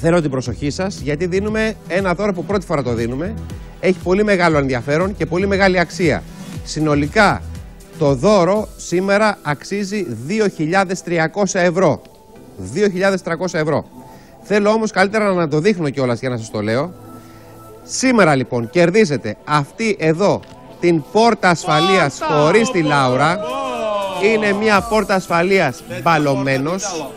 Θέλω την προσοχή σας, γιατί δίνουμε ένα δώρο που πρώτη φορά το δίνουμε. Έχει πολύ μεγάλο ενδιαφέρον και πολύ μεγάλη αξία. Συνολικά το δώρο σήμερα αξίζει 2.300 ευρώ. 2.300 ευρώ. Θέλω όμως καλύτερα να το δείχνω κιόλας για να σας το λέω. Σήμερα λοιπόν κερδίζετε αυτή εδώ την πόρτα ασφαλείας χωρίς τη Λάουρα. Είναι μια πόρτα ασφαλείας μπαλωμένος.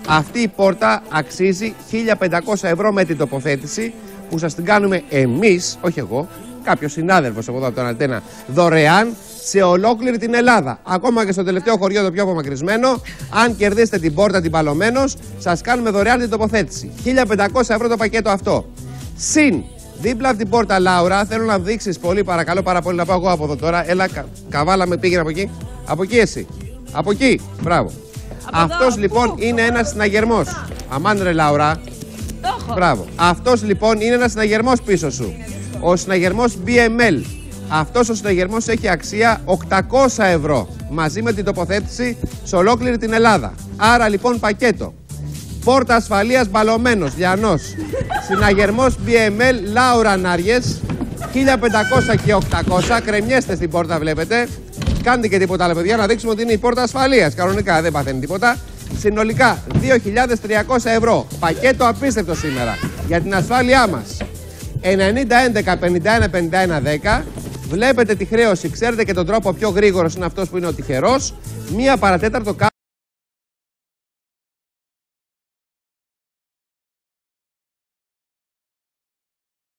Αυτή η πόρτα αξίζει 1.500 ευρώ με την τοποθέτηση που σας την κάνουμε εμείς, όχι εγώ, κάποιος συνάδελφος από εδώ από τον Αντένα, δωρεάν σε ολόκληρη την Ελλάδα. Ακόμα και στο τελευταίο χωριό, το πιο απομακρυσμένο, αν κερδίσετε την πόρτα την μπαλωμένος, σας κάνουμε δωρεάν την τοποθέτηση. 1.500 ευρώ το πακέτο αυτό. Συν, δίπλα από την πόρτα Λάουρα, θέλω να δείξεις πολύ, παρακαλώ πάρα πολύ, να πάω εγώ από εδώ τώρα. Έλα, καβάλα με, πήγαινε από εκεί. Από εκεί εσύ. Από εκεί. Μπράβο. Αυτός λοιπόν είναι ένας συναγερμός. Αμάν ρε Λάουρα. Μπράβο. Αυτός λοιπόν είναι ένας συναγερμός πίσω σου. Ο συναγερμός BML. Αυτός ο συναγερμός έχει αξία 800 ευρώ μαζί με την τοποθέτηση σε ολόκληρη την Ελλάδα. Άρα λοιπόν πακέτο. Πόρτα ασφαλείας μπαλωμένος, Λιανός. Συναγερμός BML Λάουρα Νάριες. 1.500 και 800. Κρεμιέστε στην πόρτα, βλέπετε. Κάντε και τίποτα άλλο, παιδιά, να δείξουμε ότι είναι η πόρτα ασφαλείας. Κανονικά δεν παθαίνει τίποτα. Συνολικά 2.300 ευρώ. Πακέτο απίστευτο σήμερα για την ασφάλειά μας. 90-11-51-51-10. Βλέπετε τη χρέωση, ξέρετε και τον τρόπο πιο γρήγορος είναι αυτός που είναι ο τυχερός. 1 παρατέταρτο.